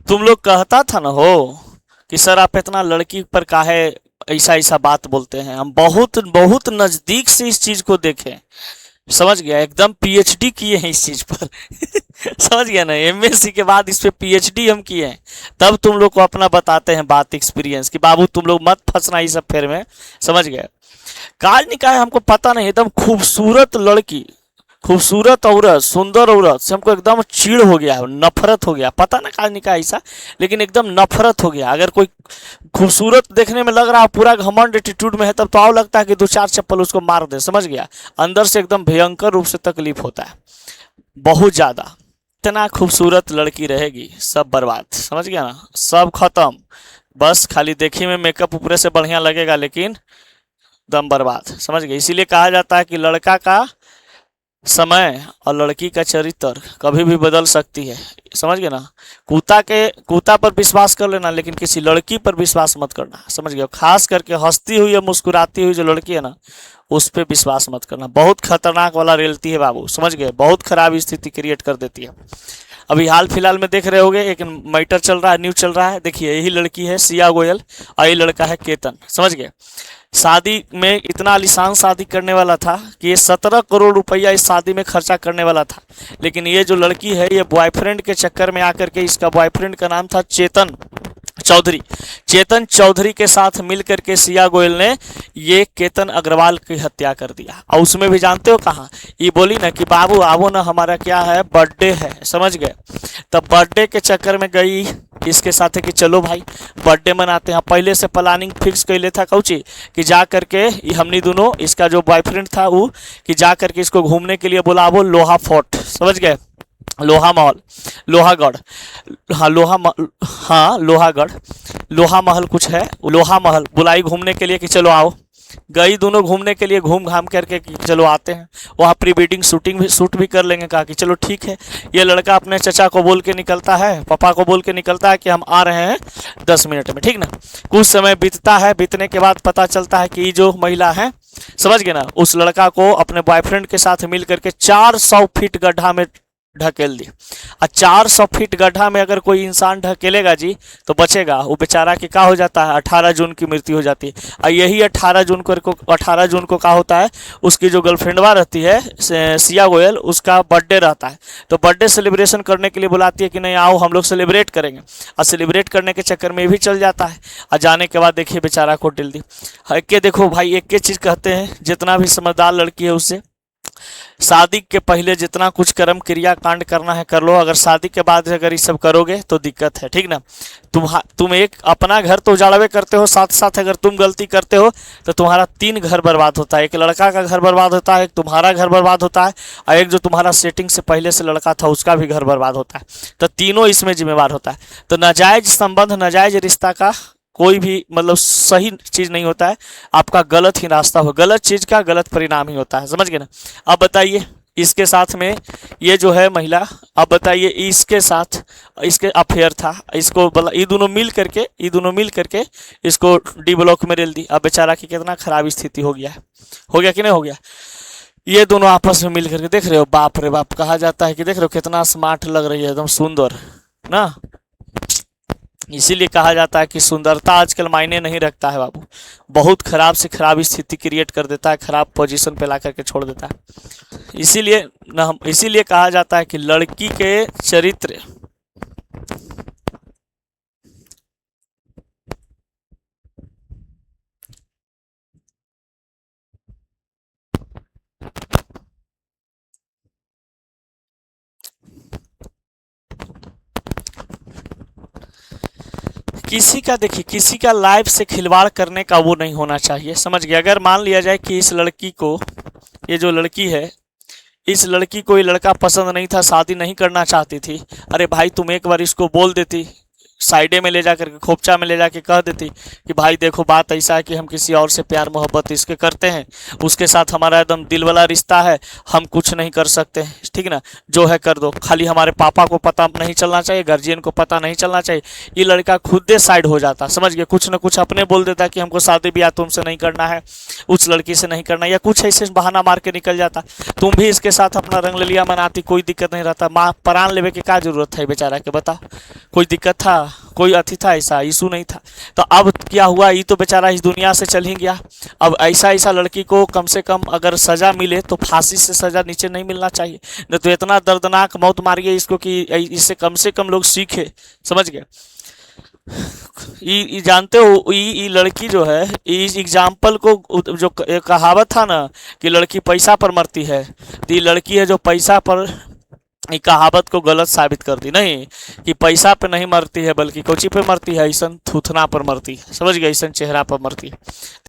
तुम लोग कहता था ना हो कि सर आप इतना लड़की पर काहे ऐसा ऐसा बात बोलते हैं। हम बहुत बहुत नजदीक से इस चीज को देखें, समझ गया, एकदम पीएचडी किए हैं इस चीज पर। समझ गया ना, एमएससी के बाद इस पे पीएचडी हम किए हैं। तब तुम लोग को अपना बताते हैं बात एक्सपीरियंस कि बाबू तुम लोग मत फंसना इस सब फेर में। समझ गए। काज निकाय हमको पता नहीं, एकदम खूबसूरत लड़की, खूबसूरत औरत, सुंदर औरत से हमको एकदम चिढ़ हो गया, नफरत हो गया। पता ना काज निकाय ऐसा, लेकिन एकदम नफरत हो गया। अगर कोई खूबसूरत देखने में लग रहा है, पूरा घमंड एटीट्यूड में है, तब तो आओ लगता है कि दो चार चप्पल उसको मार दे। समझ गया। अंदर से एकदम भयंकर रूप से तकलीफ होता है, बहुत ज्यादा। इतना खूबसूरत लड़की रहेगी, सब बर्बाद। समझ गया ना, सब खत्म। बस खाली देखने में मेकअप ऊपर से बढ़िया लगेगा, लेकिन दम बर्बाद। समझ गए। इसीलिए कहा जाता है कि लड़का का समय और लड़की का चरित्र कभी भी बदल सकती है। समझ गए ना। कुत्ता पर विश्वास कर लेना, लेकिन किसी लड़की पर विश्वास मत करना। समझ गए। खास करके हंसती हुई या मुस्कुराती हुई जो लड़की है ना, उस पर विश्वास मत करना। बहुत खतरनाक वाला रेलती है बाबू। समझ गए। बहुत खराब स्थिति क्रिएट कर देती है। अभी हाल फिलहाल में देख रहे होगे, एक मैटर चल रहा है, न्यूज चल रहा है। देखिए, यही लड़की है सिया गोयल और ये लड़का है केतन। समझ गए। शादी में इतना आलिशान शादी करने वाला था कि ये 17 करोड़ रुपया इस शादी में खर्चा करने वाला था। लेकिन ये जो लड़की है, ये बॉयफ्रेंड के चक्कर में आकर के, इसका बॉयफ्रेंड का नाम था चेतन चौधरी। चेतन चौधरी के साथ मिलकर के सिया गोयल ने ये केतन अग्रवाल की हत्या कर दिया। और उसमें भी जानते हो कहाँ, ये बोली ना कि बाबू आवो ना, हमारा क्या है, बर्थडे है। समझ गए। तब बर्थडे के चक्कर में गई इसके साथ है कि चलो भाई बर्थडे मनाते हैं। पहले से प्लानिंग फिक्स कर ले था कौची कि जा करके हमनी दोनों, इसका जो बॉयफ्रेंड था वो, कि जा करके इसको घूमने के लिए बुलावो लोहा फोर्ट। समझ गए। लोहा महल, लोहागढ़, हाँ हाँ लोहागढ़, लोहा महल कुछ है, लोहा महल बुलाई घूमने के लिए कि चलो आओ। गई दोनों घूमने के लिए, घूम घाम करके कि चलो आते हैं, वहाँ प्री वेडिंग शूट भी कर लेंगे। कहा कि चलो ठीक है। ये लड़का अपने चचा को बोल के निकलता है, पापा को बोल के निकलता है कि हम आ रहे हैं 10 मिनट में। ठीक ना। कुछ समय बीतता है, बीतने के बाद पता चलता है कि ये जो महिला है, समझ गए ना, उस लड़का को अपने बॉयफ्रेंड के साथ मिल करके 400 फीट गड्ढा में ढकेल दी। और 400 फीट गड्ढा में अगर कोई इंसान ढकेलेगा जी तो बचेगा, वो बेचारा की क्या हो जाता है, 18 जून की मृत्यु हो जाती है। और यही 18 जून को क्या होता है, उसकी जो गर्लफ्रेंडवा रहती है सिया गोयल, उसका बर्थडे रहता है। तो बर्थडे सेलिब्रेशन करने के लिए बुलाती है कि नहीं आओ हम लोग सेलिब्रेट करेंगे। और सेलिब्रेट करने के चक्कर में भी चल जाता है। और जाने के बाद देखिए बेचारा को टिल दी। एक देखो भाई, एक चीज़ कहते हैं, जितना भी समझदार लड़की है उससे शादी के पहले जितना कुछ कर्म क्रिया कांड करना है कर लो। अगर शादी के बाद अगर ये सब करोगे तो दिक्कत है। ठीक ना। तुम एक अपना घर तो उजाड़वे करते हो, साथ साथ अगर तुम गलती करते हो तो तुम्हारा 3 घर बर्बाद होता है। एक लड़का का घर बर्बाद होता है, एक तुम्हारा घर बर्बाद होता है, और एक जो तुम्हारा सेटिंग से पहले से लड़का था उसका भी घर बर्बाद होता है। तो तीनों इसमें जिम्मेवार होता है। तो नाजायज संबंध, नाजायज रिश्ता का कोई भी मतलब सही चीज नहीं होता है। आपका गलत ही रास्ता हो, गलत चीज का गलत परिणाम ही होता है। समझ गए ना। अब बताइए, इसके साथ में ये जो है महिला, अब बताइए इसके साथ इसके अफेयर था, इसको ये दोनों मिल करके इसको डी ब्लॉक में रेल दी। अब बेचारा की कितना खराब स्थिति हो गया है, हो गया कि नहीं हो गया। ये दोनों आपस में मिल करके, देख रहे हो, बाप रे बाप। कहा जाता है कि देख रहे हो कितना स्मार्ट लग रही है, एकदम सुंदर ना। इसीलिए कहा जाता है कि सुंदरता आजकल मायने नहीं रखता है बाबू, बहुत खराब से खराब स्थिति क्रिएट कर देता है, खराब पोजीशन पे ला करके छोड़ देता है। इसीलिए कहा जाता है कि लड़की के चरित्र, किसी का, देखिए किसी का लाइफ से खिलवाड़ करने का वो नहीं होना चाहिए। समझ गए। अगर मान लिया जाए कि इस लड़की को, ये जो लड़की है, इस लड़की को ये लड़का पसंद नहीं था, शादी नहीं करना चाहती थी, अरे भाई तुम एक बार इसको बोल देती साइडे में ले जाकर के, खोपचा में ले जाके कह देती कि भाई देखो बात ऐसा है कि हम किसी और से प्यार मोहब्बत इसके करते हैं, उसके साथ हमारा एकदम दिल वाला रिश्ता है, हम कुछ नहीं कर सकते हैं, ठीक है ना, जो है कर दो, खाली हमारे पापा को पता नहीं चलना चाहिए, गार्जियन को पता नहीं चलना चाहिए। ये लड़का खुद दे साइड हो जाता, समझ गए, कुछ ना कुछ अपने बोल देता कि हमको शादी ब्याह तुमसे नहीं करना है, उस लड़की से नहीं करना, या कुछ ऐसे बहाना मार के निकल जाता। तुम भी इसके साथ अपना रंग लिया मनाती, कोई दिक्कत नहीं रहता। माँ प्राण लेवे की क्या जरूरत है बेचारा के, बता, कोई दिक्कत था, कोई अथी था, ऐसा इशू नहीं था। तो अब क्या हुआ, ये तो बेचारा इस दुनिया से चल ही गया। अब ऐसा ऐसा लड़की को कम से कम अगर सजा मिले तो फांसी से सजा नीचे नहीं मिलना चाहिए, नहीं तो इतना दर्दनाक मौत मारिए इसको कि इससे कम से कम लोग सीखे, समझ गए। ये जानते हो, ये लड़की जो है, इस एग्जाम्पल को, जो एक कहावत था ना कि लड़की पैसा पर मरती है, तो ये लड़की है जो पैसा पर, ये कहावत को गलत साबित कर दी, नहीं कि पैसा पे नहीं मरती है बल्कि कोची पे मरती है, ऐसा थूथना पर मरती है, समझ गए, ऐसा चेहरा पर मरती है।